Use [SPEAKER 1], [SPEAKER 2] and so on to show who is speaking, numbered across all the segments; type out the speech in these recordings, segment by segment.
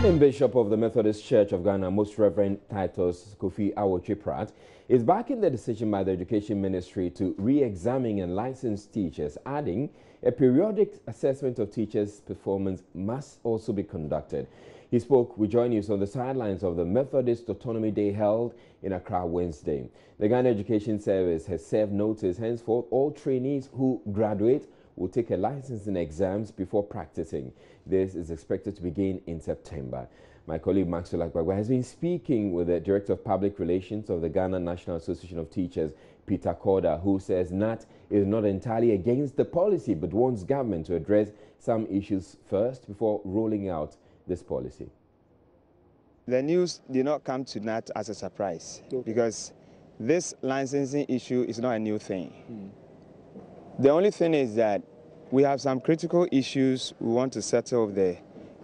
[SPEAKER 1] Presiding Bishop of the Methodist Church of Ghana, Most Reverend Titus Kofi Awoche-Pratt, is backing the decision by the Education Ministry to re-examine and license teachers, adding a periodic assessment of teachers' performance must also be conducted. He spoke with Joy News on the sidelines of the Methodist Autonomy Day held in Accra Wednesday. The Ghana Education Service has served notice henceforth all trainees who graduate will take a licensing exams before practicing. This is expected to begin in September. My colleague Maxwell Agbagba has been speaking with the Director of Public Relations of the Ghana National Association of Teachers, Peter Korda, who says NAT is not entirely against the policy but wants government to address some issues first before rolling out this policy.
[SPEAKER 2] The news did not come to NAT as a surprise because this licensing issue is not a new thing. The only thing is that we have some critical issues we want to settle with the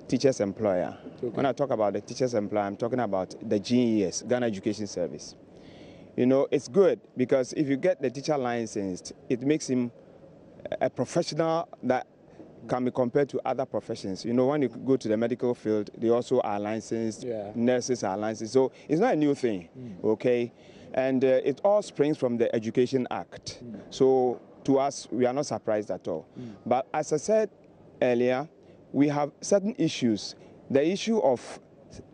[SPEAKER 2] teacher's employer. When I talk about the teacher's employer, I'm talking about the GES, Ghana Education Service. You know, it's good because if you get the teacher licensed, it makes him a professional that can be compared to other professions. You know, when you go to the medical field, they also are licensed, nurses are licensed. So it's not a new thing, okay? And it all springs from the Education Act. So to us, we are not surprised at all. But as I said earlier, we have certain issues. The issue of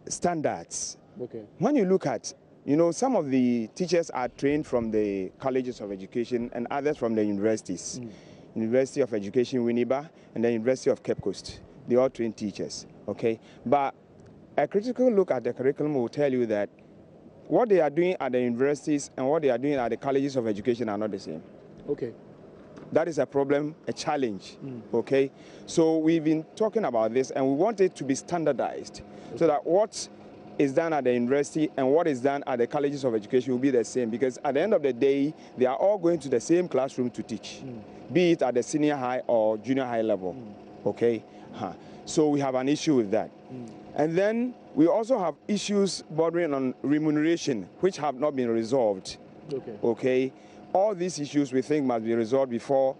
[SPEAKER 2] standards. When you look at, you know, some of the teachers are trained from the colleges of education and others from the universities. University of Education, Winneba, and the University of Cape Coast. They all train teachers, okay? But a critical look at the curriculum will tell you that what they are doing at the universities and what they are doing at the colleges of education are not the same. That is a problem, a challenge, okay? So we've been talking about this and we want it to be standardized so that what is done at the university and what is done at the colleges of education will be the same, because at the end of the day, they are all going to the same classroom to teach, be it at the senior high or junior high level, okay? So we have an issue with that. And then we also have issues bordering on remuneration, which have not been resolved, okay? All these issues we think must be resolved before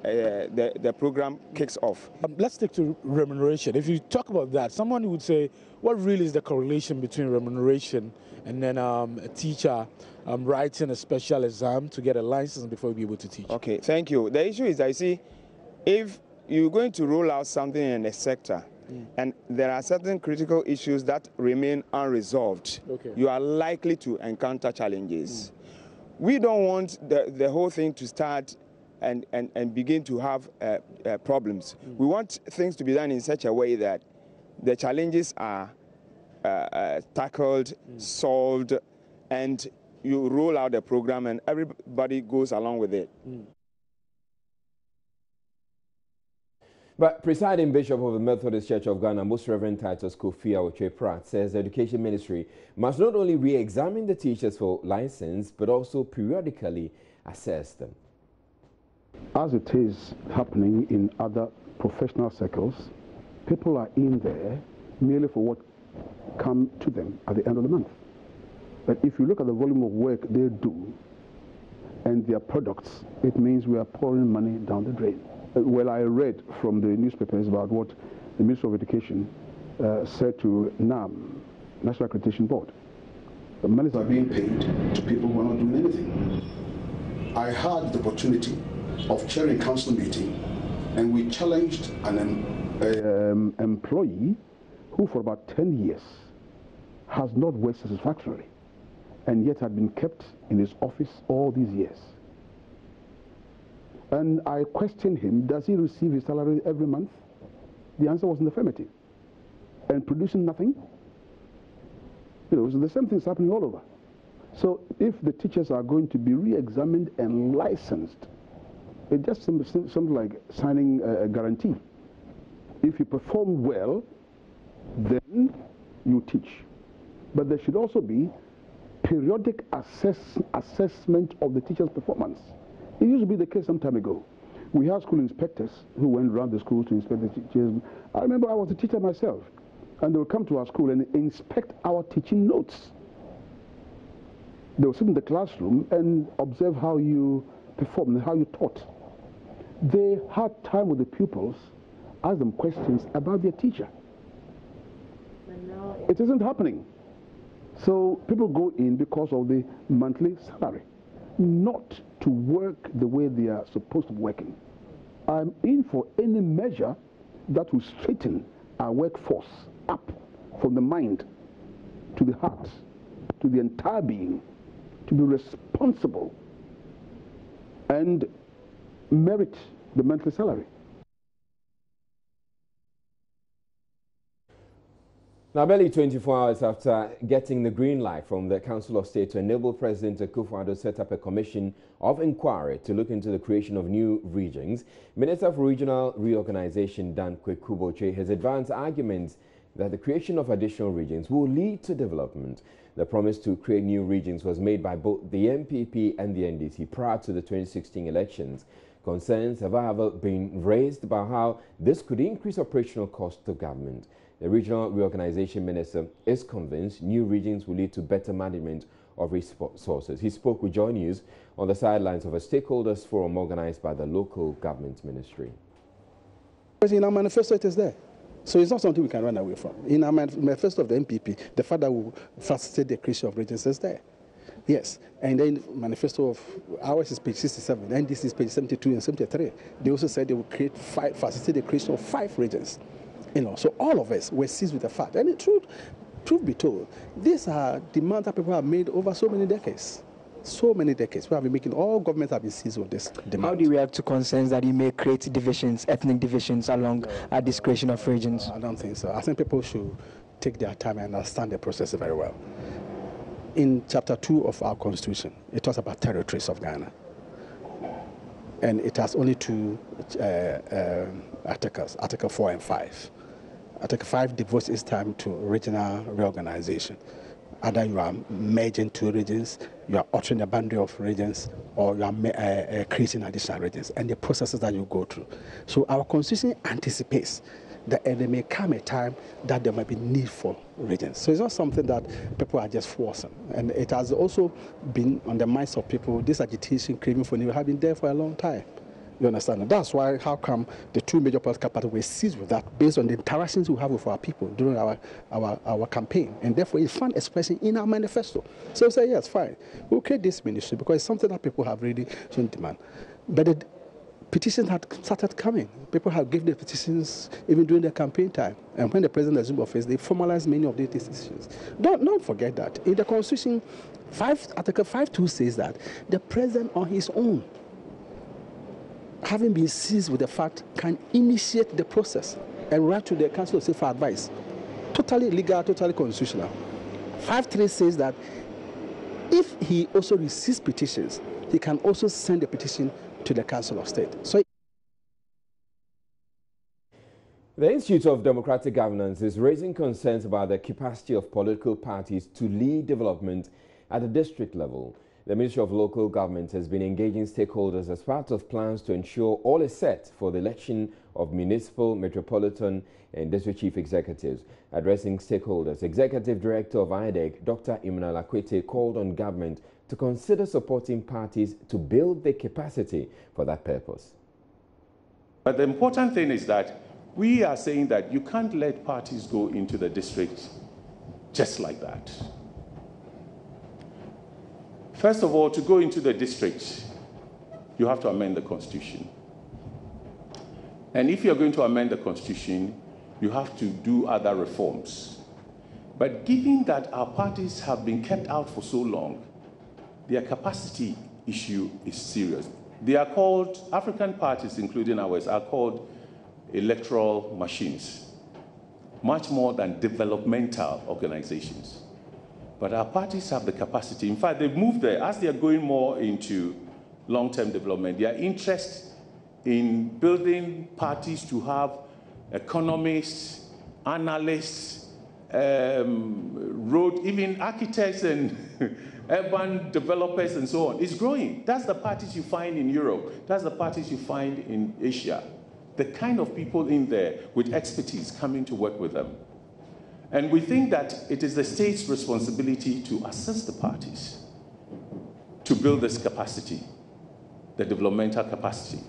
[SPEAKER 2] the program kicks off.
[SPEAKER 3] Let's stick to remuneration. If you talk about that, someone would say, what really is the correlation between remuneration and then a teacher writing a special exam to get a license before be able to teach? Okay,
[SPEAKER 2] thank you. The issue is that, you see, if you're going to roll out something in a sector and there are certain critical issues that remain unresolved, you are likely to encounter challenges. We don't want the whole thing to start and begin to have problems. We want things to be done in such a way that the challenges are tackled, solved, and you roll out the program and everybody goes along with it.
[SPEAKER 1] But Presiding Bishop of the Methodist Church of Ghana, Most Reverend Titus Kofi Awoche-Pratt, says the Education Ministry must not only re-examine the teachers for license, but also periodically assess them.
[SPEAKER 4] As it is happening in other professional circles, people are in there merely for what comes to them at the end of the month. But if you look at the volume of work they do and their products, it means we are pouring money down the drain. Well, I read from the newspapers about what the Minister of Education said to NAM, National Accreditation Board. The monies are being paid to people who are not doing anything. I had the opportunity of chairing council meeting, and we challenged an employee who for about 10 years has not worked satisfactorily and yet had been kept in his office all these years. And I questioned him, does he receive his salary every month? The answer was in the affirmative. And producing nothing? You know, so the same thing is happening all over. So if the teachers are going to be re-examined and licensed, it just seems like signing a guarantee. If you perform well, then you teach. But there should also be periodic assessment of the teacher's performance. It used to be the case some time ago. We had school inspectors who went around the schools to inspect the teachers. I remember I was a teacher myself, and they would come to our school and inspect our teaching notes. They would sit in the classroom and observe how you performed, how you taught. They had time with the pupils, ask them questions about their teacher. It isn't happening. So people go in because of the monthly salary, not to work the way they are supposed to be working. I'm in for any measure that will straighten our workforce up from the mind to the heart, to the entire being, to be responsible and merit the monthly salary.
[SPEAKER 1] Now, barely 24 hours after getting the green light from the Council of State to enable President Akufo-Addo set up a commission of inquiry to look into the creation of new regions, Minister for Regional Reorganization Dan Kweku has advanced arguments that the creation of additional regions will lead to development. The promise to create new regions was made by both the MPP and the NDC prior to the 2016 elections. Concerns have, however, been raised about how this could increase operational costs to government. The Regional Reorganization Minister is convinced new regions will lead to better management of resources. He spoke with Joy News on the sidelines of a stakeholders forum organized by the local government ministry.
[SPEAKER 5] In our manifesto, it is there. So it's not something we can run away from. In our manifesto of the MPP, the fact that we will facilitate the creation of regions is there. Yes, and then manifesto of ours is page 67, and this is page 72 and 73. They also said they will facilitate the creation of 5 regions. So all of us were seized with the fact. And the truth be told, these are demands that people have made over so many decades. So many decades. We have been making, all governments have been seized with this demand.
[SPEAKER 6] How do you react to concerns that you may create divisions, ethnic divisions along this creation of regions?
[SPEAKER 5] I don't think so. I think people should take their time and understand the process very well. In chapter 2 of our constitution, it talks about territories of Ghana. And it has only 2 articles, Article 4 and 5. Article 5 devotes its time to regional reorganization. Either you are merging 2 regions, you are altering the boundary of regions, or you are creating additional regions, and the processes that you go through. So our constitution anticipates that there may come a time that there might be need for regions. So it's not something that people are just forcing. And it has also been on the minds of people, this agitation, craving for new, have been there for a long time. You understand? And that's why, how come the 2 major political parties were seized with that based on the interactions we have with our people during our campaign. And therefore, it's found expression in our manifesto. So we say, yes, fine. We'll create this ministry because it's something that people have really shown demand. But the petitions had started coming. People have given the petitions even during the campaign time. And when the president assumed office, they formalized many of these decisions. Don't forget that. In the Constitution, Article 5.2 says that the president on his own, having been seized with the fact, can initiate the process and write to the Council of State for advice. Totally legal, totally constitutional. 5.3 says that if he also receives petitions, he can also send a petition to the Council of State. So
[SPEAKER 1] the Institute of Democratic Governance is raising concerns about the capacity of political parties to lead development at the district level. The Ministry of Local Government has been engaging stakeholders as part of plans to ensure all is set for the election of municipal, metropolitan and district chief executives. Addressing stakeholders, Executive Director of IDEC, Dr. Emmanuel Akwete, called on government to consider supporting parties to build their capacity for that purpose.
[SPEAKER 7] But the important thing is that we are saying that you can't let parties go into the district just like that. First of all, to go into the district, you have to amend the Constitution. And if you're going to amend the Constitution, you have to do other reforms. But given that our parties have been kept out for so long, their capacity issue is serious. They are called, African parties, including ours, are called electoral machines, much more than developmental organizations. But our parties have the capacity. In fact, they've moved there. As they're going more into long-term development, their interest in building parties to have economists, analysts, road, even architects and urban developers and so on is growing. That's the parties you find in Europe. That's the parties you find in Asia. The kind of people in there with expertise coming to work with them. And we think that it is the state's responsibility to assist the parties to build this capacity, the developmental capacity.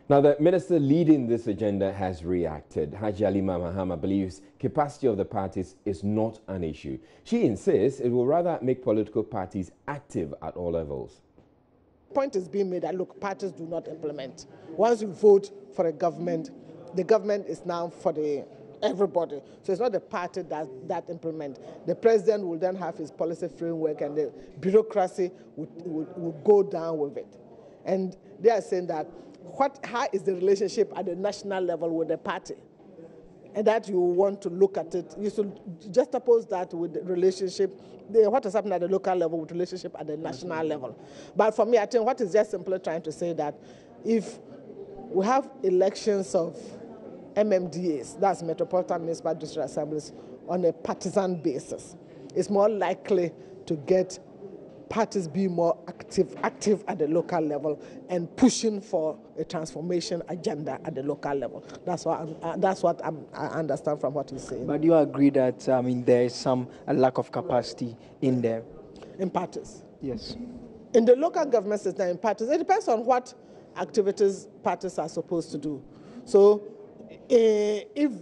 [SPEAKER 1] Now, the minister leading this agenda has reacted. Haji Halima Mahama believes capacity of the parties is not an issue. She insists it will rather make political parties active at all levels.
[SPEAKER 8] Point is being made that, look, parties do not implement. Once you vote for a government, the government is now for everybody. So it's not the party that implement. The president will then have his policy framework and the bureaucracy will go down with it. And they are saying that how is the relationship at the national level with the party? And that you want to look at it. You should just oppose that with the relationship, what has happened at the local level with relationship at the national level. But for me, I think what is just simply trying to say that if we have elections of MMDAs, that's Metropolitan Municipal District Assemblies, on a partisan basis, it's more likely to get parties being more active at the local level and pushing for a transformation agenda at the local level. That's what I understand from what he's saying.
[SPEAKER 6] But do you agree that there is a lack of capacity in there?
[SPEAKER 8] In parties?
[SPEAKER 6] Yes. In
[SPEAKER 8] the local government system, in parties, it depends on what activities parties are supposed to do. So if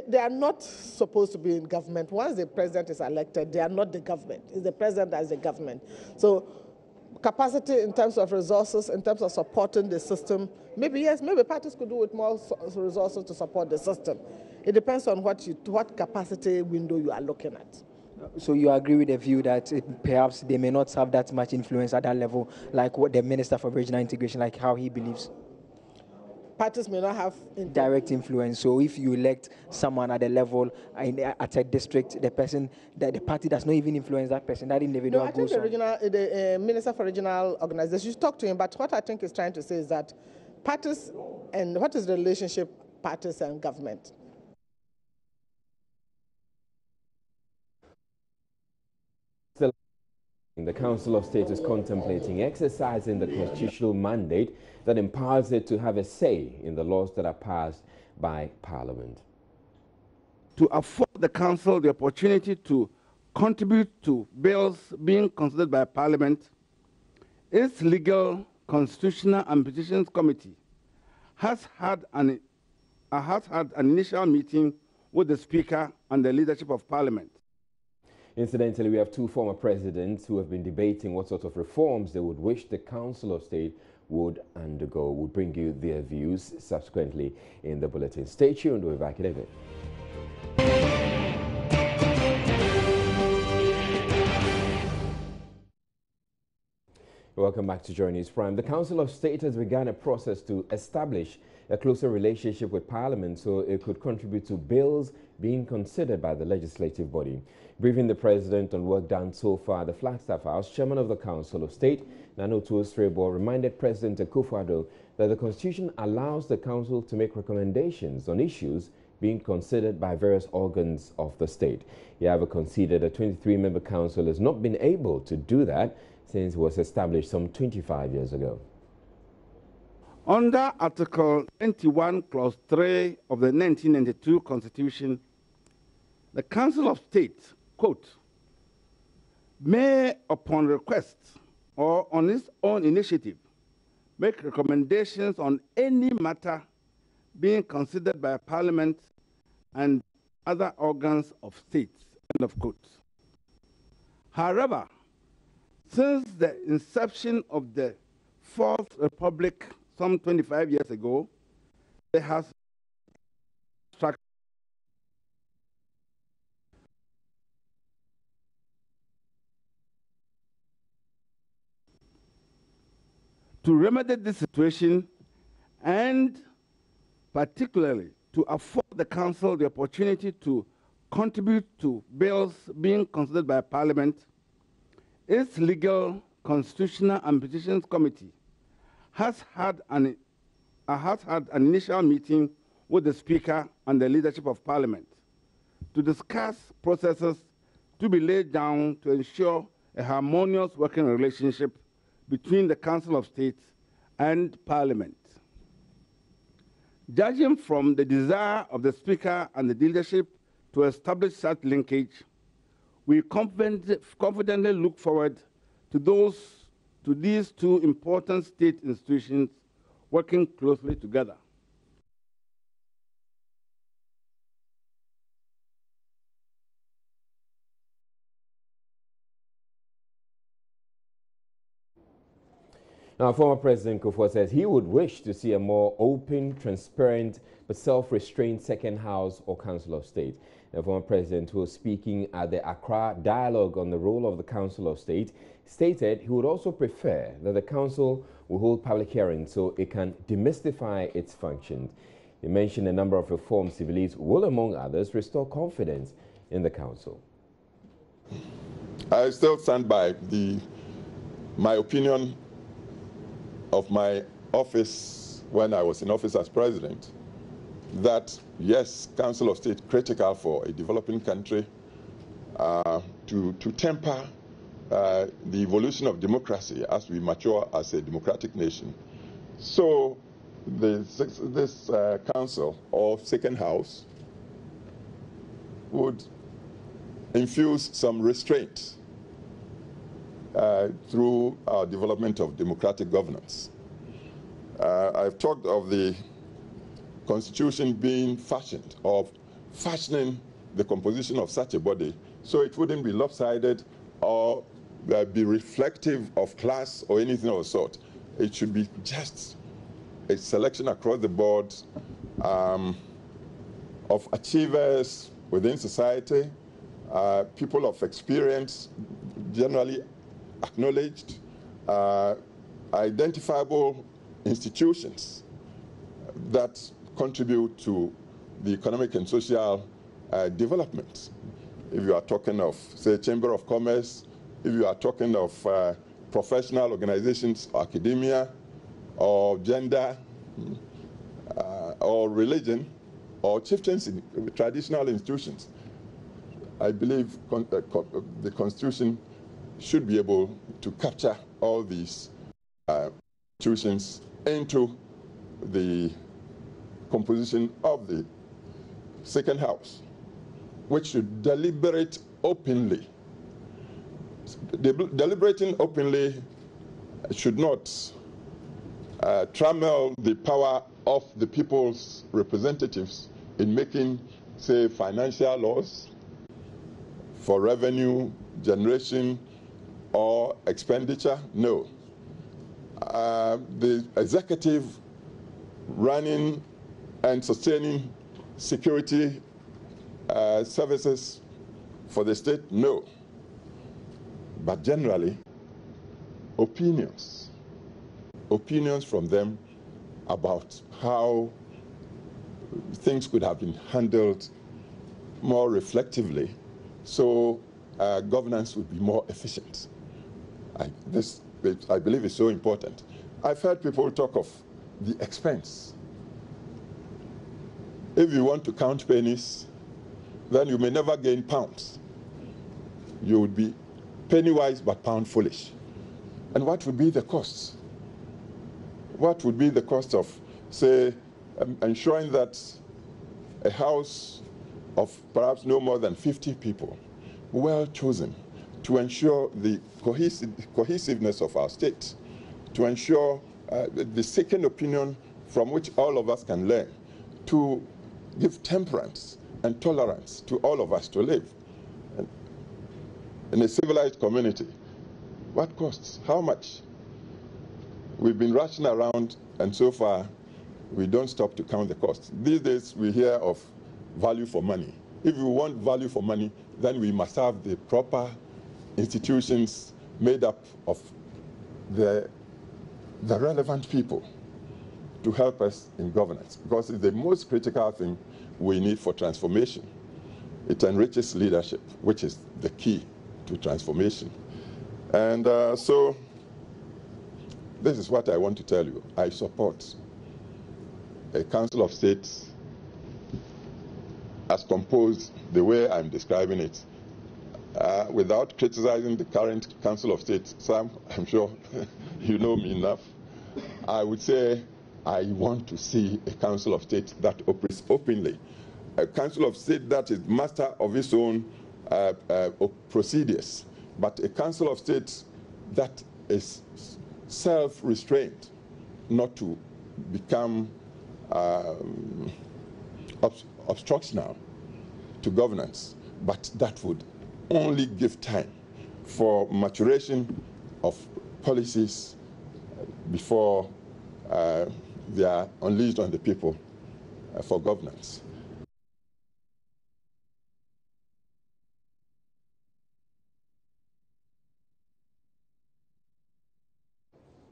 [SPEAKER 8] they are not supposed to be in government, once the president is elected, they are not the government. It's the president that is the government. So capacity in terms of resources, in terms of supporting the system, maybe yes, maybe parties could do with more resources to support the system. It depends on what capacity window you are looking at.
[SPEAKER 6] So you agree with the view that perhaps they may not have that much influence at that level, like what the Minister for Regional Integration, like how he believes?
[SPEAKER 8] Parties may not have
[SPEAKER 6] direct influence. So if you elect someone at the level at a district, the party does not even influence that person. That individual goes on.
[SPEAKER 8] The Minister for Regional Organization, you should talk to him. But what I think he's trying to say is that parties, and what is the relationship parties and government?
[SPEAKER 1] The Council of State is contemplating exercising the constitutional mandate that empowers it to have a say in the laws that are passed by Parliament.
[SPEAKER 9] To afford the Council the opportunity to contribute to bills being considered by Parliament, its Legal, Constitutional and Petitions Committee has had an initial meeting with the Speaker and the leadership of Parliament.
[SPEAKER 1] Incidentally, we have two former presidents who have been debating what sort of reforms they would wish the Council of State would undergo. We'll bring you their views subsequently in the bulletin. Stay tuned. We'll be back in a bit. Welcome back to Joy News Prime. The Council of State has begun a process to establish a closer relationship with Parliament so it could contribute to bills being considered by the legislative body. Briefing the President on work done so far at the Flagstaff House, Chairman of the Council of State, Nano Tuostrebo, reminded President Akufo-Addo that the Constitution allows the Council to make recommendations on issues being considered by various organs of the state. He however conceded a 23-member council has not been able to do that since it was established some 25 years ago.
[SPEAKER 9] Under Article 21, Clause 3 of the 1992 Constitution, the Council of State, quote, may, upon request or on its own initiative, make recommendations on any matter being considered by Parliament and other organs of state, end of quote. However, since the inception of the Fourth Republic some 25 years ago, there has to remedy this situation and particularly to afford the Council the opportunity to contribute to bills being considered by Parliament, its Legal, Constitutional and Petitions Committee has had an initial meeting with the Speaker and the leadership of Parliament to discuss processes to be laid down to ensure a harmonious working relationship between the Council of State and Parliament. Judging from the desire of the Speaker and the leadership to establish such linkage, we confidently look forward to these two important state institutions working closely together.
[SPEAKER 1] Now, former President Kufuor says he would wish to see a more open, transparent, but self-restrained second house or council of state. The former president, was speaking at the Accra Dialogue on the role of the council of state, stated he would also prefer that the council will hold public hearings so it can demystify its functions. He mentioned a number of reforms he believes will, among others, restore confidence in the council.
[SPEAKER 10] I still stand by my opinion of my office when I was in office as president, that yes, Council of State critical for a developing country to temper the evolution of democracy as we mature as a democratic nation. So this council or second house would infuse some restraint through our development of democratic governance. I've talked of the Constitution being fashioned, of fashioning the composition of such a body so it wouldn't be lopsided or be reflective of class or anything of the sort. It should be just a selection across the board of achievers within society, people of experience, generally acknowledged, identifiable institutions that contribute to the economic and social development. If you are talking of, say, Chamber of Commerce, if you are talking of professional organizations, academia, or gender, or religion, or chieftaincy, traditional institutions, I believe the Constitution should be able to capture all these institutions into the composition of the second house, which should deliberate openly. Deliberating openly should not trammel the power of the people's representatives in making, say, financial laws for revenue generation or expenditure. No. The executive running and sustaining security services for the state, no. But generally, opinions from them about how things could have been handled more reflectively, so governance would be more efficient. I believe is so important. I've heard people talk of the expense. If you want to count pennies, then you may never gain pounds. You would be penny wise but pound foolish. And what would be the costs? What would be the cost of, say, ensuring that a house of perhaps no more than 50 people, well chosen, to ensure the cohesiveness of our state, to ensure the second opinion from which all of us can learn, to give temperance and tolerance to all of us to live in a civilized community. What costs? How much? We've been rushing around, and so far we don't stop to count the costs. These days we hear of value for money. If we want value for money, then we must have the proper institutions made up of the relevant people to help us in governance, because it's the most critical thing we need for transformation. It enriches leadership, which is the key to transformation. And so this is what I want to tell you. I support a Council of States as composed the way I'm describing it, without criticizing the current Council of State. Sam, I'm sure you know me enough. I would say I want to see a Council of State that operates openly, a Council of State that is master of its own procedures, but a Council of State that is self-restrained, not to become obstructional to governance, but that would only give time for maturation of policies before they are unleashed on the people for governance.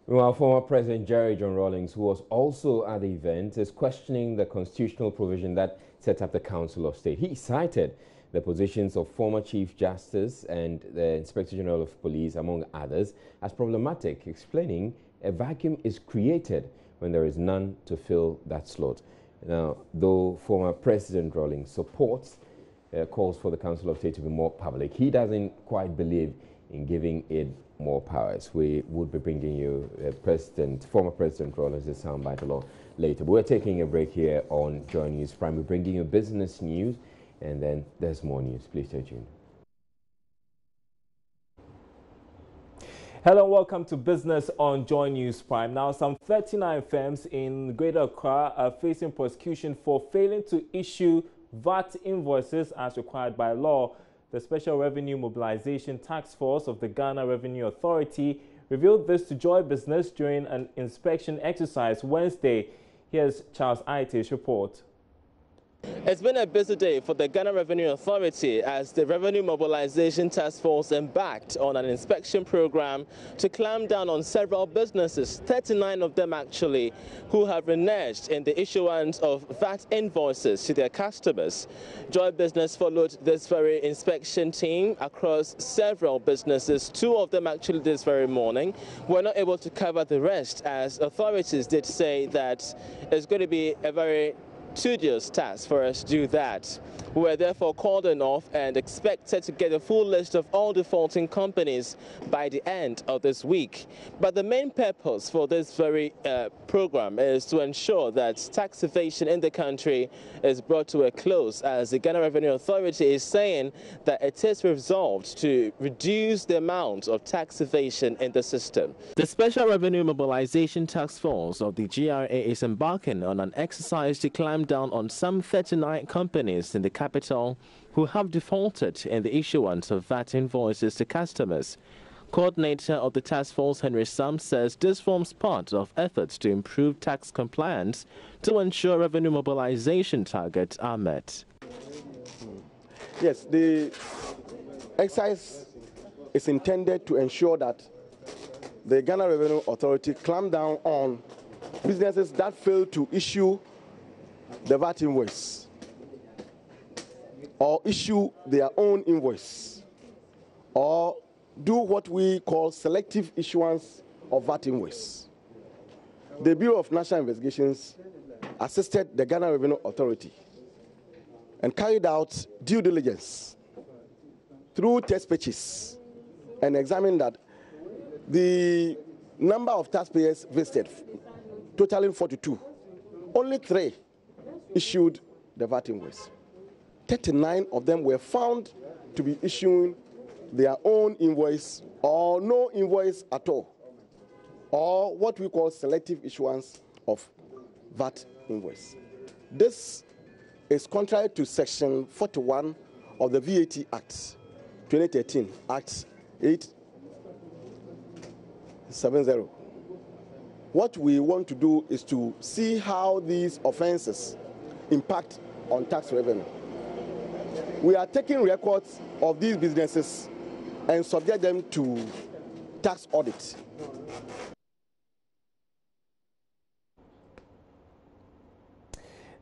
[SPEAKER 1] Well, former President Jerry John Rawlings, who was also at the event, is questioning the constitutional provision that set up the Council of State. He cited the positions of former Chief Justice and the Inspector General of Police, among others, as problematic, explaining a vacuum is created when there is none to fill that slot. Now, though former President Rawlings supports calls for the Council of State to be more public, he doesn't quite believe in giving it more powers. We would be bringing you former President Rawlings' soundbite along later. But we're taking a break here on Joy News Prime. We're bringing you business news, and then there's more news. Please stay tuned.
[SPEAKER 11] Hello, welcome to Business on Joy News Prime. Now, some 39 firms in Greater Accra are facing prosecution for failing to issue VAT invoices as required by law. The Special Revenue Mobilization Task Force of the Ghana Revenue Authority revealed this to Joy Business during an inspection exercise Wednesday. Here's Charles Aite's report.
[SPEAKER 12] It's been a busy day for the Ghana Revenue Authority as the Revenue Mobilization Task Force embarked on an inspection program to clamp down on several businesses, 39 of them actually, who have reneged in the issuance of VAT invoices to their customers. Joy Business followed this very inspection team across several businesses. 2 of them actually this very morning were not able to cover the rest, as authorities did say that it's going to be a very tedious task for us to do that. We were therefore called off and expected to get a full list of all defaulting companies by the end of this week. But the main purpose for this very program is to ensure that tax evasion in the country is brought to a close, as the Ghana Revenue Authority is saying that it is resolved to reduce the amount of tax evasion in the system. The Special Revenue Mobilization Task Force of the GRA is embarking on an exercise to climb down on some 39 companies in the capital who have defaulted in the issuance of VAT invoices to customers. Coordinator of the task force, Henry Sam, says this forms part of efforts to improve tax compliance to ensure revenue mobilization targets are met.
[SPEAKER 13] Yes, the exercise is intended to ensure that the Ghana Revenue Authority clamp down on businesses that fail to issue the VAT invoice or issue their own invoice or do what we call selective issuance of VAT invoice. The Bureau of National Investigations assisted the Ghana Revenue Authority and carried out due diligence through test pitches and examined that the number of taxpayers visited, totaling 42, only 3 issued the VAT invoice. 39 of them were found to be issuing their own invoice or no invoice at all, or what we call selective issuance of VAT invoice. This is contrary to Section 41 of the VAT Act 2013, Act 870. What we want to do is to see how these offenses impact on tax revenue. We are taking records of these businesses and subject them to tax audit.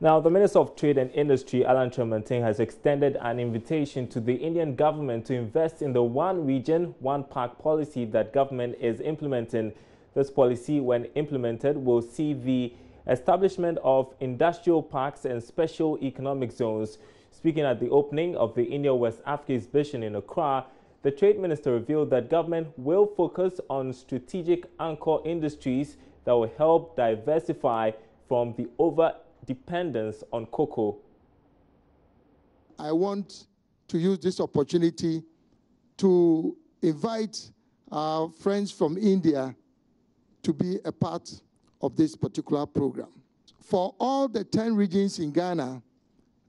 [SPEAKER 11] Now, the Minister of Trade and Industry, Alan Tremontaine, has extended an invitation to the Indian government to invest in the one region, one park policy that government is implementing. This policy, when implemented, will see the establishment of industrial parks and special economic zones. Speaking at the opening of the India-West Africa exhibition in Accra, the Trade Minister revealed that government will focus on strategic anchor industries that will help diversify from the over-dependence on cocoa.
[SPEAKER 14] I want to use this opportunity to invite our friends from India to be a part of this particular program. For all the 10 regions in Ghana,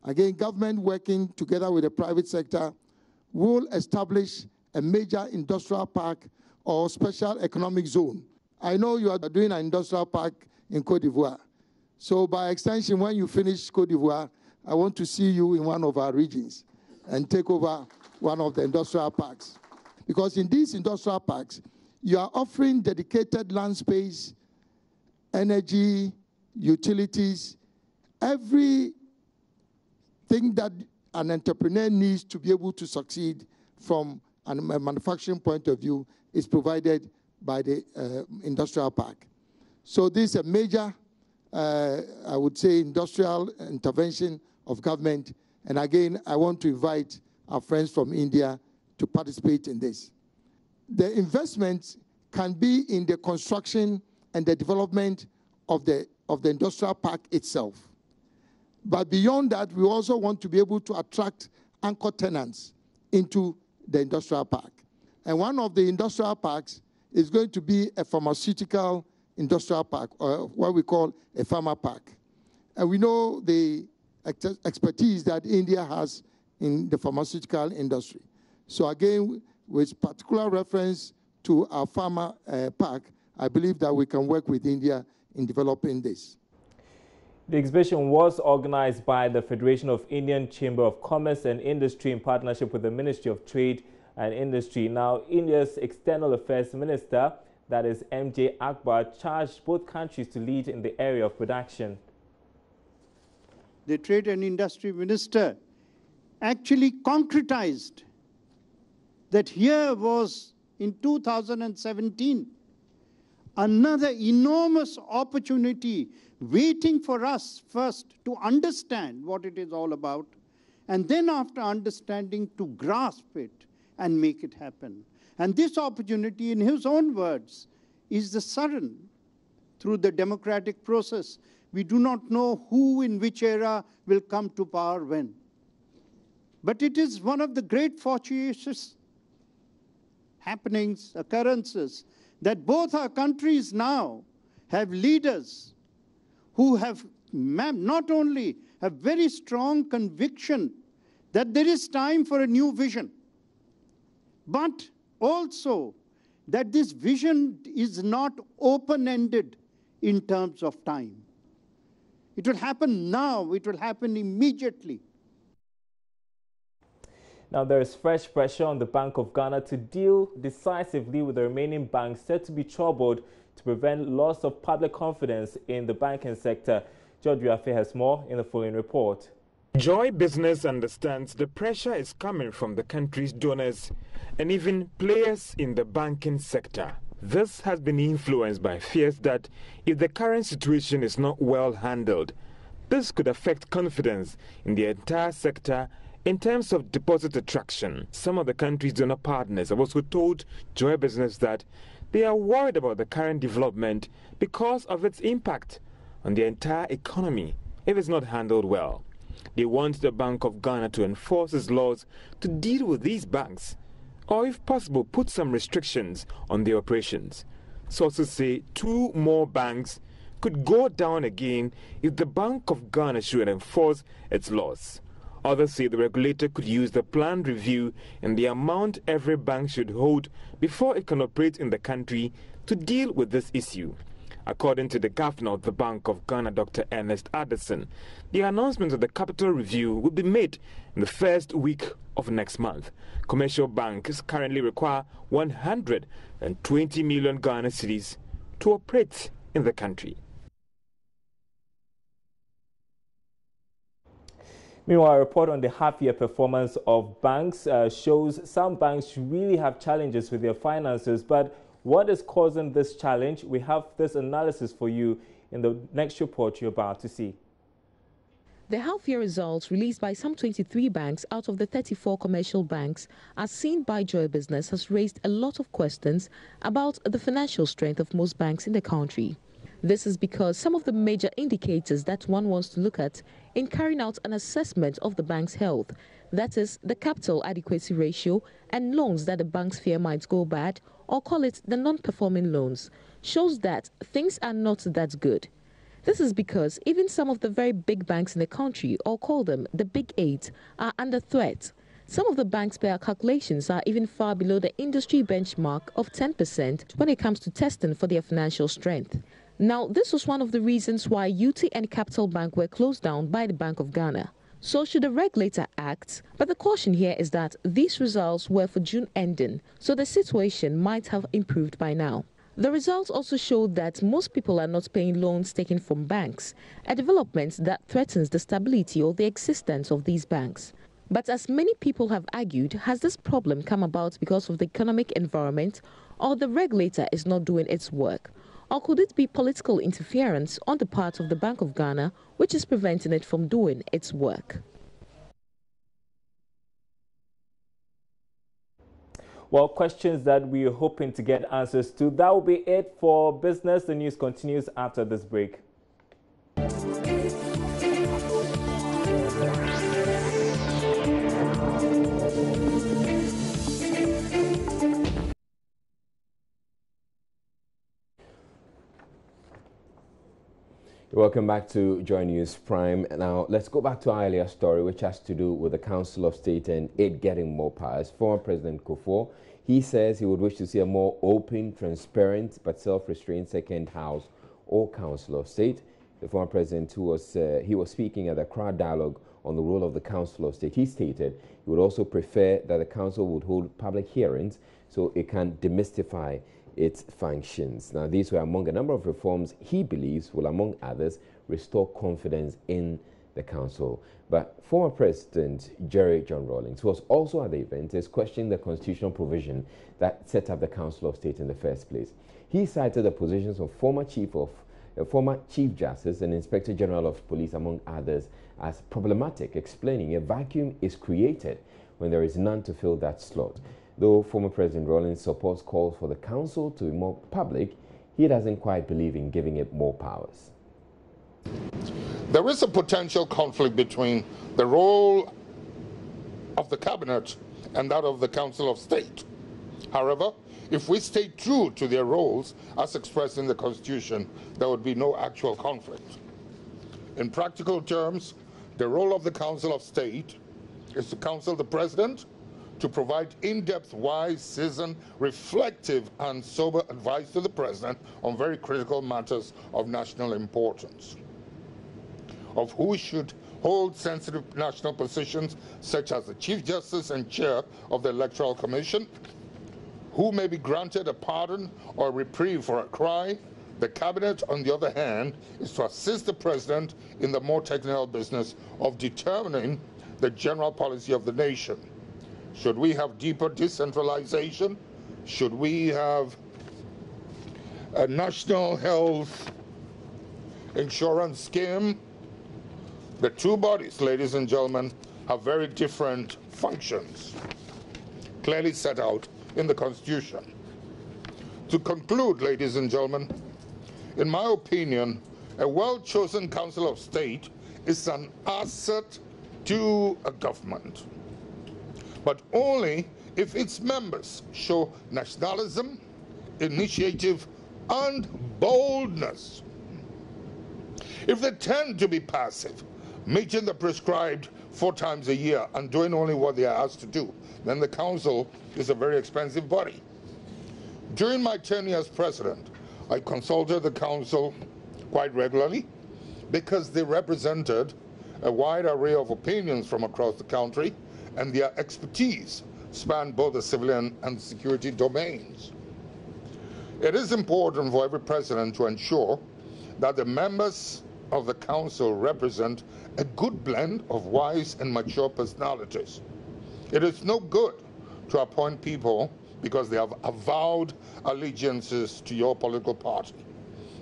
[SPEAKER 14] again, government working together with the private sector will establish a major industrial park or special economic zone. I know you are doing an industrial park in Côte d'Ivoire. So by extension, when you finish Côte d'Ivoire, I want to see you in one of our regions and take over one of the industrial parks. Because in these industrial parks, you are offering dedicated land space, energy, utilities, everything that an entrepreneur needs to be able to succeed from a manufacturing point of view is provided by the industrial park. So this is a major, I would say, industrial intervention of government. And again, I want to invite our friends from India to participate in this. The investment can be in the construction and the development of the industrial park itself. But beyond that, we also want to be able to attract anchor tenants into the industrial park. And one of the industrial parks is going to be a pharmaceutical industrial park, or what we call a pharma park. And we know the expertise that India has in the pharmaceutical industry. So again, with particular reference to our pharma park, I believe that we can work with India in developing this.
[SPEAKER 11] The exhibition was organized by the Federation of Indian Chamber of Commerce and Industry in partnership with the Ministry of Trade and Industry. Now, India's External Affairs Minister, that is MJ Akbar, charged both countries to lead in the area of production.
[SPEAKER 15] The Trade and Industry Minister actually concretized that here was, in 2017, another enormous opportunity waiting for us first to understand what it is all about, and then after understanding to grasp it and make it happen. And this opportunity, in his own words, is the sudden, through the democratic process. We do not know who in which era will come to power when. But it is one of the great fortuitous happenings, occurrences, that both our countries now have leaders who have not only a very strong conviction that there is time for a new vision, but also that this vision is not open-ended in terms of time. It will happen now, it will happen immediately.
[SPEAKER 11] Now, there is fresh pressure on the Bank of Ghana to deal decisively with the remaining banks said to be troubled to prevent loss of public confidence in the banking sector. George Wiafe has more in the following report.
[SPEAKER 16] Joy Business understands the pressure is coming from the country's donors and even players in the banking sector. This has been influenced by fears that if the current situation is not well handled, this could affect confidence in the entire sector in terms of deposit attraction. Some of the country's donor partners have also told Joy Business that they are worried about the current development because of its impact on the entire economy if it's not handled well. They want the Bank of Ghana to enforce its laws to deal with these banks, or if possible, put some restrictions on their operations. Sources say 2 more banks could go down again if the Bank of Ghana should enforce its laws. Others say the regulator could use the planned review in the amount every bank should hold before it can operate in the country to deal with this issue. According to the governor of the Bank of Ghana, Dr. Ernest Addison, the announcement of the capital review will be made in the first week of next month. Commercial banks currently require 120 million Ghana cedis to operate in the country.
[SPEAKER 11] Meanwhile, a report on the half-year performance of banks shows some banks really have challenges with their finances. But what is causing this challenge? We have this analysis for you in the next report you're about to see.
[SPEAKER 17] The half-year results released by some 23 banks out of the 34 commercial banks, as seen by Joy Business, has raised a lot of questions about the financial strength of most banks in the country. This is because some of the major indicators that one wants to look at in carrying out an assessment of the bank's health, that is, the capital adequacy ratio and loans that the banks fear might go bad, or call it the non-performing loans, shows that things are not that good. This is because even some of the very big banks in the country, or call them the Big Eight, are under threat. Some of the banks' per calculations are even far below the industry benchmark of 10% when it comes to testing for their financial strength. Now, this was one of the reasons why UT and Capital Bank were closed down by the Bank of Ghana. So should the regulator act? But the caution here is that these results were for June ending, so the situation might have improved by now. The results also showed that most people are not paying loans taken from banks, a development that threatens the stability or the existence of these banks. But as many people have argued, has this problem come about because of the economic environment, or the regulator is not doing its work? Or could it be political interference on the part of the Bank of Ghana, which is preventing it from doing its work?
[SPEAKER 11] Well, questions that we're hoping to get answers to. That will be it for business. The news continues after this break.
[SPEAKER 1] Welcome back to Joy News Prime. Now, let's go back to our earlier story, which has to do with the Council of State and it getting more powers. Former President Kufuor, he says he would wish to see a more open, transparent, but self-restrained second house or Council of State. The former president, who was speaking at the crowd dialogue on the role of the Council of State, he stated he would also prefer that the council would hold public hearings so it can demystify its functions. Now, these were among a number of reforms he believes will, among others, restore confidence in the council. But former President Jerry John Rawlings, who was also at the event, is questioning the constitutional provision that set up the Council of State in the first place. He cited the positions of former Chief Justice and Inspector General of Police, among others, as problematic, explaining a vacuum is created when there is none to fill that slot. Though former President Rawlings supports calls for the council to be more public, he doesn't quite believe in giving it more powers.
[SPEAKER 18] There is a potential conflict between the role of the cabinet and that of the Council of State. However, if we stay true to their roles as expressed in the Constitution, there would be no actual conflict. In practical terms, the role of the Council of State is to counsel the President, to provide in-depth, wise, seasoned, reflective, and sober advice to the President on very critical matters of national importance, of who should hold sensitive national positions, such as the Chief Justice and Chair of the Electoral Commission, who may be granted a pardon or a reprieve for a crime. The Cabinet, on the other hand, is to assist the President in the more technical business of determining the general policy of the nation. Should we have deeper decentralization? Should we have a national health insurance scheme? The two bodies, ladies and gentlemen, have very different functions, clearly set out in the Constitution. To conclude, ladies and gentlemen, in my opinion, a well-chosen Council of State is an asset to a government, but only if its members show nationalism, initiative, and boldness. If they tend to be passive, meeting the prescribed 4 times a year and doing only what they are asked to do, then the council is a very expensive body. During my tenure as president, I consulted the council quite regularly because they represented a wide array of opinions from across the country, and their expertise spanned both the civilian and security domains. It is important for every president to ensure that the members of the council represent a good blend of wise and mature personalities. It is no good to appoint people because they have avowed allegiances to your political party.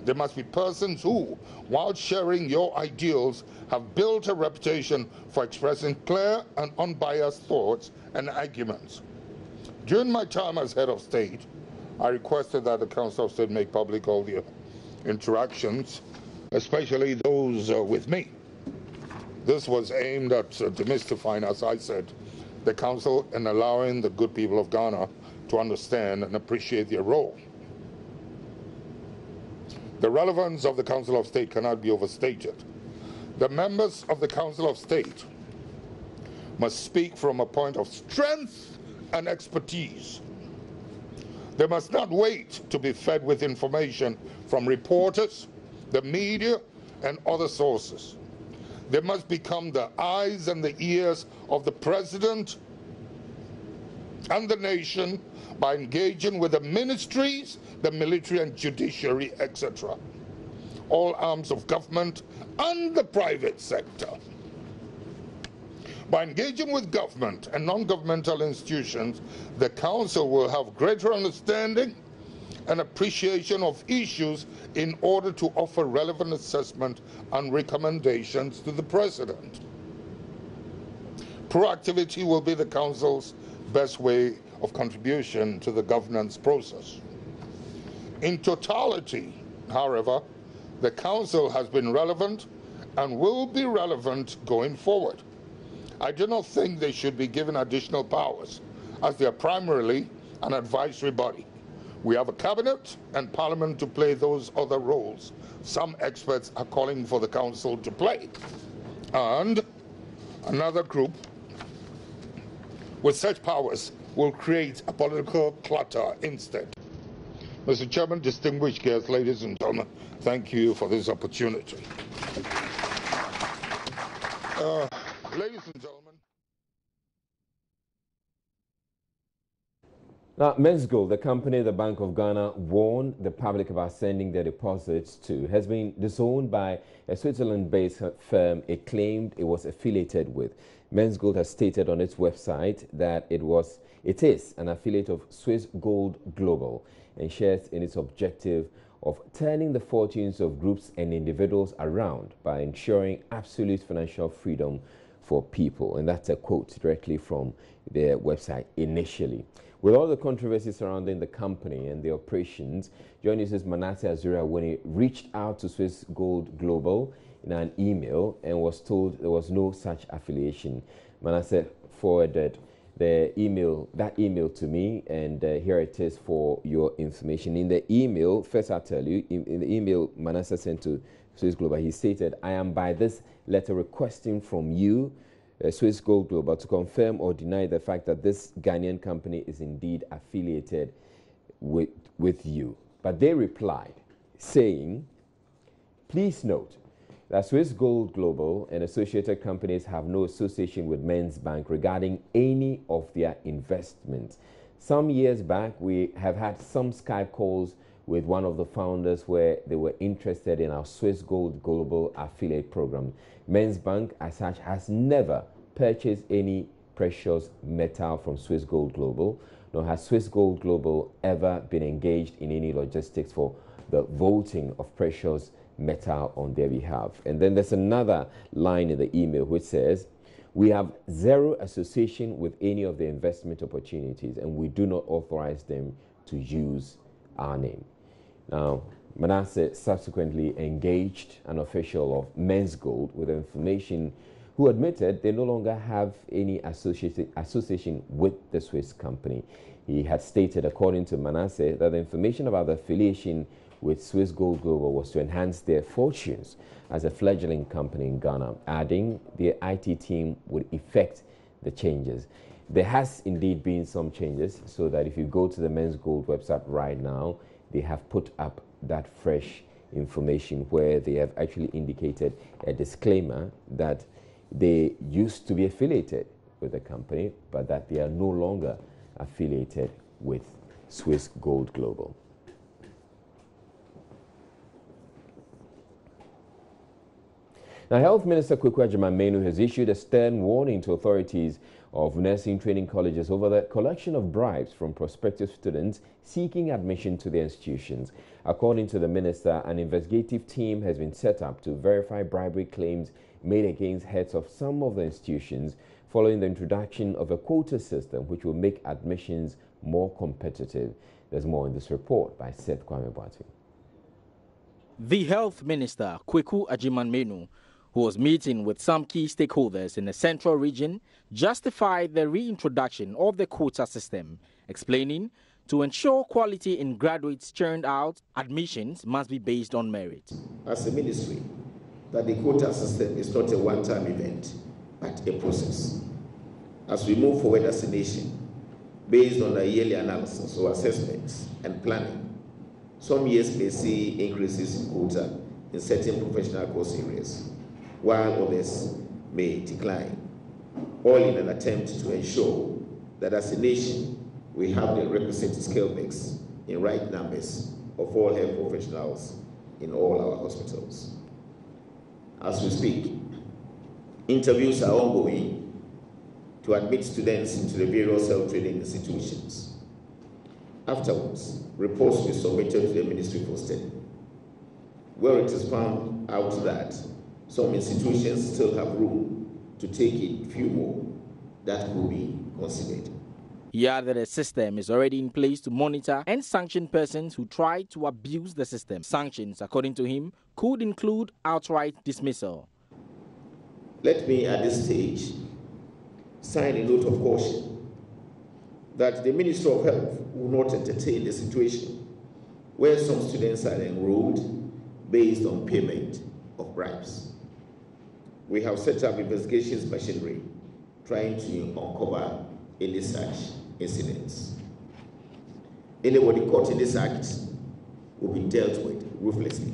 [SPEAKER 18] They must be persons who, while sharing your ideals, have built a reputation for expressing clear and unbiased thoughts and arguments. During my time as head of state, I requested that the Council of State make public all the interactions, especially those with me. This was aimed at demystifying, as I said, the Council and allowing the good people of Ghana to understand and appreciate their role. The relevance of the Council of State cannot be overstated. The members of the Council of State must speak from a point of strength and expertise. They must not wait to be fed with information from reporters, the media, and other sources. They must become the eyes and the ears of the President and the nation by engaging with the ministries, the military and judiciary, etc., all arms of government and the private sector. By engaging with government and non-governmental institutions, the Council will have greater understanding and appreciation of issues in order to offer relevant assessment and recommendations to the President. Proactivity will be the Council's best way of contribution to the governance process. In totality, however, the Council has been relevant and will be relevant going forward. I do not think they should be given additional powers, as they are primarily an advisory body. We have a cabinet and parliament to play those other roles some experts are calling for the Council to play. And another group with such powers will create a political clutter instead. Mr. Chairman, distinguished guests, ladies and gentlemen, thank you for this opportunity. Ladies and gentlemen.
[SPEAKER 1] Now, Menzgold, the company the Bank of Ghana warned the public about sending their deposits to, has been disowned by a Switzerland-based firm it claimed it was affiliated with. Menzgold has stated on its website that it is an affiliate of Swiss Gold Global and shares in its objective of turning the fortunes of groups and individuals around by ensuring absolute financial freedom for people. And that's a quote directly from their website initially. With all the controversy surrounding the company and the operations, Joint News' Manasseh Azuri reached out to Swiss Gold Global in an email and was told there was no such affiliation. Manasseh forwarded that email to me, and here it is for your information. In the email, first I'll tell you, in the email Manasseh sent to Swiss Global, he stated, "I am by this letter requesting from you, Swiss Gold Global, to confirm or deny the fact that this Ghanaian company is indeed affiliated with you." But they replied saying, "Please note that Swiss Gold Global and associated companies have no association with Men's Bank regarding any of their investments. Some years back, we have had some Skype calls with one of the founders where they were interested in our Swiss Gold Global affiliate program. Men's Bank, as such, has never purchased any precious metal from Swiss Gold Global, nor has Swiss Gold Global ever been engaged in any logistics for the voting of precious metal on their behalf." And then there's another line in the email which says, "We have zero association with any of the investment opportunities and we do not authorize them to use our name." Now, Manasseh subsequently engaged an official of Menzgold with information who admitted they no longer have any association with the Swiss company. He had stated, according to Manasseh, that the information about the affiliation with Swiss Gold Global was to enhance their fortunes as a fledgling company in Ghana, adding the IT team would effect the changes. There has indeed been some changes, so that if you go to the Menzgold website right now, they have put up that fresh information where they have actually indicated a disclaimer that they used to be affiliated with the company, but that they are no longer affiliated with Swiss Gold Global. Now, Health Minister Kweku Agyeman-Manu has issued a stern warning to authorities of nursing training colleges over the collection of bribes from prospective students seeking admission to their institutions. According to the minister, an investigative team has been set up to verify bribery claims made against heads of some of the institutions following the introduction of a quota system which will make admissions more competitive. There's more in this report by Seth Kwame Boateng.
[SPEAKER 19] The Health Minister, Kweku Agyemang-Menu, who was meeting with some key stakeholders in the Central Region, justified the reintroduction of the quota system, explaining, to ensure quality in graduates churned out, admissions must be based on merit.
[SPEAKER 20] As a ministry, that the quota system is not a one-time event, but a process. As we move forward as a nation, based on a yearly analysis or assessments and planning, some years may see increases in quota in certain professional course areas, while others may decline, all in an attempt to ensure that as a nation, we have the requisite skill mix in right numbers of all health professionals in all our hospitals. As we speak, interviews are ongoing to admit students into the various health training institutions. Afterwards, reports will be submitted to the Ministry for study, where it is found out that some institutions still have room to take in few more that could be considered.
[SPEAKER 19] He added a system is already in place to monitor and sanction persons who try to abuse the system. Sanctions, according to him, could include outright dismissal.
[SPEAKER 20] Let me at this stage sign a note of caution that the Ministry of Health will not entertain the situation where some students are enrolled based on payment of bribes. We have set up investigations machinery trying to uncover any such incidents. Anybody caught in this act will be dealt with ruthlessly.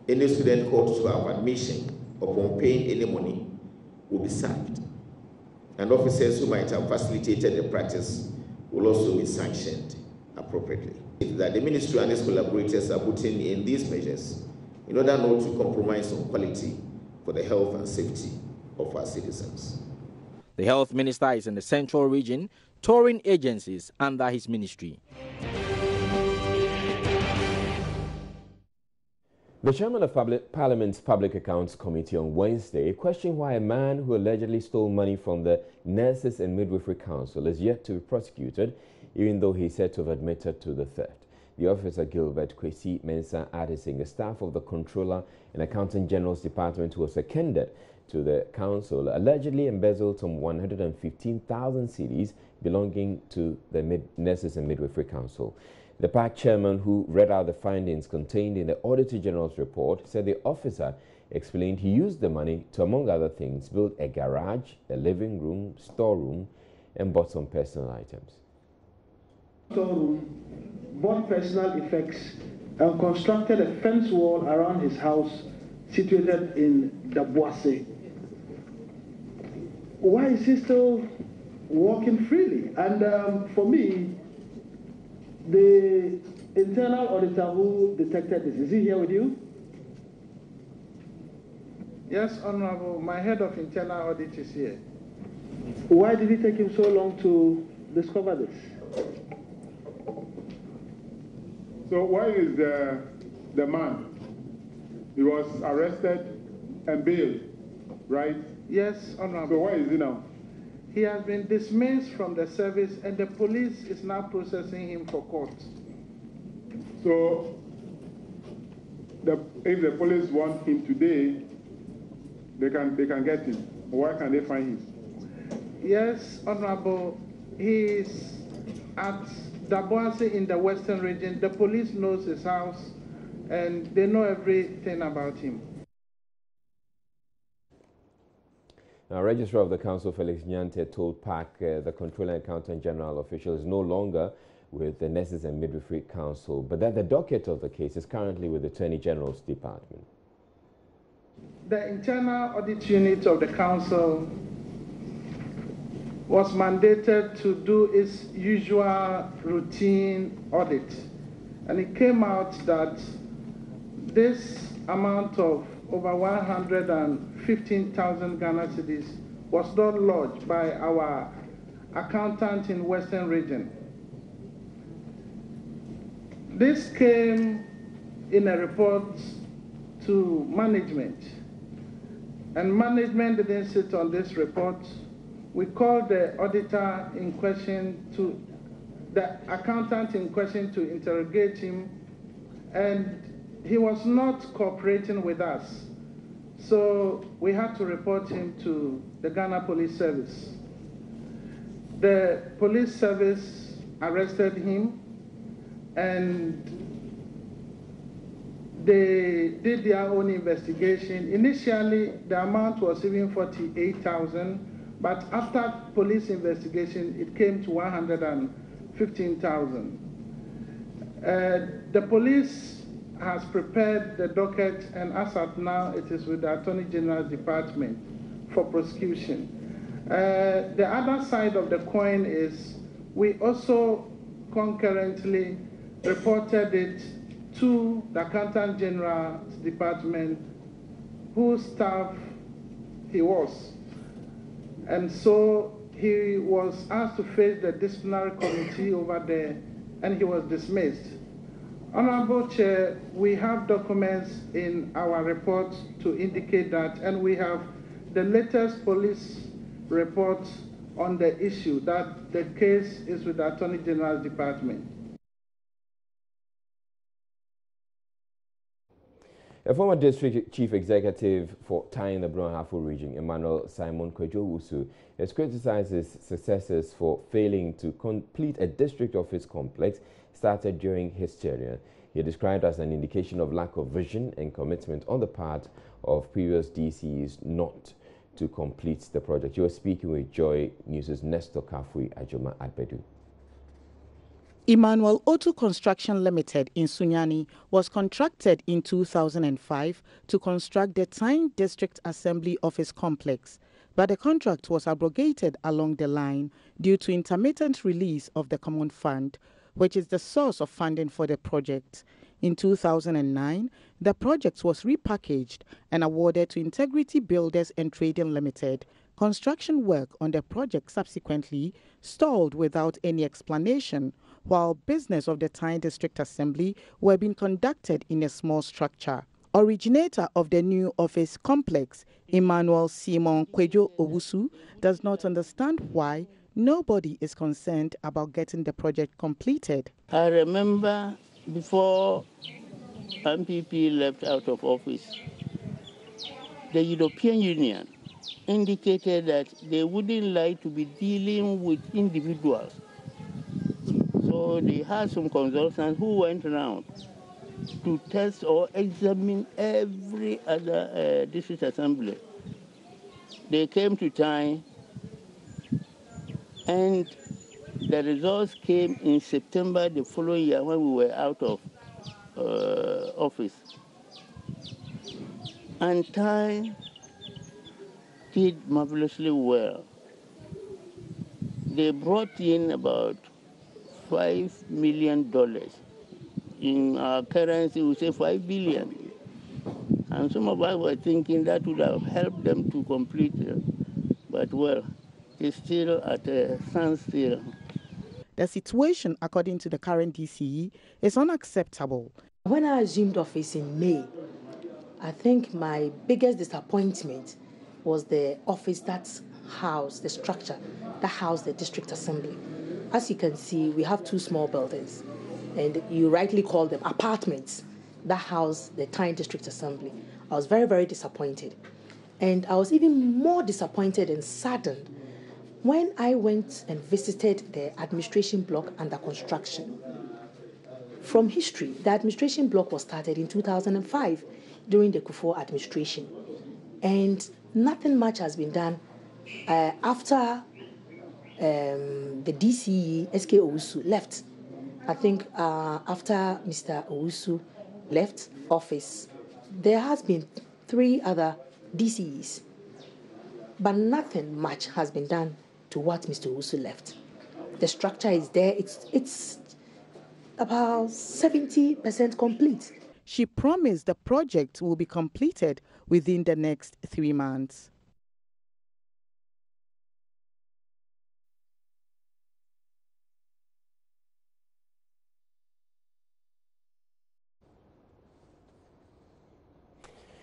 [SPEAKER 20] Any student caught to have admission upon paying any money will be sacked, and officers who might have facilitated the practice will also be sanctioned appropriately. That the ministry and its collaborators are putting in these measures in order not to compromise on quality for the health and safety of our citizens.
[SPEAKER 19] The health minister is in the Central Region, touring agencies under his ministry.
[SPEAKER 1] The chairman of Parliament's Public Accounts Committee on Wednesday questioned why a man who allegedly stole money from the Nurses and Midwifery Council is yet to be prosecuted, even though he is said to have admitted to the theft. The officer, Gilbert Kwesi Mensah Addising, a staff of the Controller and Accountant General's Department who was seconded to the council, allegedly embezzled some 115,000 cedis belonging to the Nurses and Midwifery Council. The PAC chairman, who read out the findings contained in the Auditor General's report, said the officer explained he used the money to, among other things, build a garage, a living room, storeroom, and bought some personal items.
[SPEAKER 21] Storeroom, bought personal effects, and constructed a fence wall around his house situated in Daboase. Why is he still walking freely? And for me, the internal auditor who detected this, is he here with you? Yes, Honorable, my head of internal audit is here. Why did it take him so long to discover this?
[SPEAKER 22] So where is the man? He was arrested and bailed, right?
[SPEAKER 21] Yes, Honorable.
[SPEAKER 22] So where is he now?
[SPEAKER 21] He has been dismissed from the service and the police is now processing him for court.
[SPEAKER 22] So if the police want him today, they can get him. Where can they find him?
[SPEAKER 21] Yes, Honorable. He is at Daboase in the Western Region. The police knows his house and they know everything about him.
[SPEAKER 1] Now, Registrar of the Council, Felix Nyante, told PAC the Controller and Accountant General official is no longer with the Nurses and Midwifery Council, but that the docket of the case is currently with the Attorney General's Department.
[SPEAKER 21] The internal audit unit of the Council was mandated to do its usual routine audit, and it came out that this amount of over 115,000 Ghana cedis was not lodged by our accountant in Western Region. This came in a report to management, and management didn't sit on this report. We called the auditor in question the accountant in question to interrogate him, and he was not cooperating with us. So we had to report him to the Ghana Police Service. The police service arrested him and they did their own investigation. Initially, the amount was even 48,000, but after police investigation, it came to 115,000. The police has prepared the docket, and as of now, it is with the Attorney General's Department for prosecution. The other side of the coin is we also concurrently reported it to the Accountant General's Department, whose staff he was. And so he was asked to face the disciplinary committee over there, and he was dismissed. Honorable Chair, we have documents in our report to indicate that, and we have the latest police report on the issue that the case is with the Attorney General's Department.
[SPEAKER 1] A former district chief executive for Tyne the Brong-Ahafo region, Emmanuel Simon Kwejo-Owusu, has criticized his successors for failing to complete a district office complex started during his tenure. He described as an indication of lack of vision and commitment on the part of previous DCs not to complete the project. You were speaking with Joy News' Nestor Kafui Ajoma Abedu.
[SPEAKER 2] Emmanuel Otu Construction Limited in Sunyani was contracted in 2005 to construct the Tyne District Assembly Office Complex, but the contract was abrogated along the line due to intermittent release of the Common Fund, which is the source of funding for the project. In 2009, the project was repackaged and awarded to Integrity Builders and Trading Limited. Construction work on the project subsequently stalled without any explanation, while business of the Tyne District Assembly were being conducted in a small structure. Originator of the new office complex, Emmanuel Simon Kwejo-Owusu, does not understand why nobody is concerned about getting the project completed.
[SPEAKER 3] I remember before MPP left out of office, the European Union indicated that they wouldn't like to be dealing with individuals. So they had some consultants who went around to test or examine every other district assembly. They came to Tyne, and the results came in September the following year when we were out of office. And Tyne did marvelously well. They brought in about $5 million. In our currency, we say $5 billion. And some of us were thinking that would have helped them to complete it. But well, it's still at a standstill.
[SPEAKER 2] The situation, according to the current DCE, is unacceptable.
[SPEAKER 23] When I assumed office in May, I think my biggest disappointment was the office that's housed, the structure that housed the district assembly. As you can see, we have two small buildings, and you rightly call them apartments that house the Tyne District Assembly. I was very, very disappointed. And I was even more disappointed and saddened when I went and visited the administration block under construction. From history, the administration block was started in 2005 during the Kufuor administration. And nothing much has been done after the DCE, SK Owusu, left. I think after Mr. Owusu left office, there has been 3 other DCEs, but nothing much has been done to what Mr. Owusu left. The structure is there. It's about 70% complete.
[SPEAKER 2] She promised the project will be completed within the next 3 months.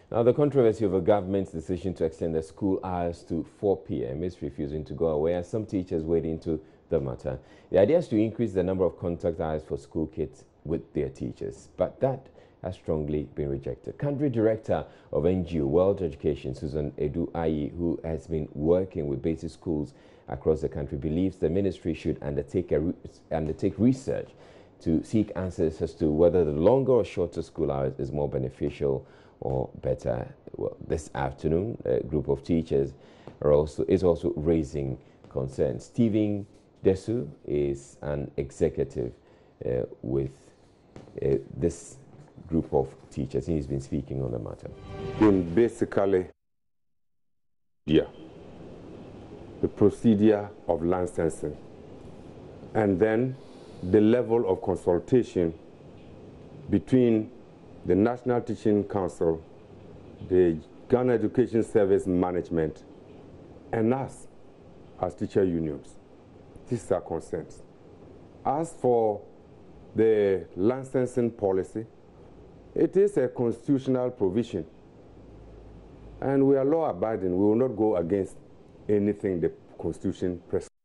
[SPEAKER 1] Now, the controversy over government's decision to extend the school hours to 4 p.m. is refusing to go away, as some teachers wade into the matter. The idea is to increase the number of contact hours for school kids with their teachers, but that has strongly been rejected. Country Director of NGO World Education, Susan Edu-Ayi, who has been working with basic schools across the country, believes the ministry should undertake research to seek answers as to whether the longer or shorter school hours is more beneficial or better. Well, this afternoon, a group of teachers is also raising concerns. Stephen Desu is an executive with this group of teachers. He's been speaking on the matter.
[SPEAKER 4] Basically, the procedure of licensing, and then the level of consultation between the National Teaching Council, the Ghana Education Service Management, and us as teacher unions. These are concerns. As for the licensing policy, it is a constitutional provision, and we are law-abiding. We will not go against anything the Constitution prescribes.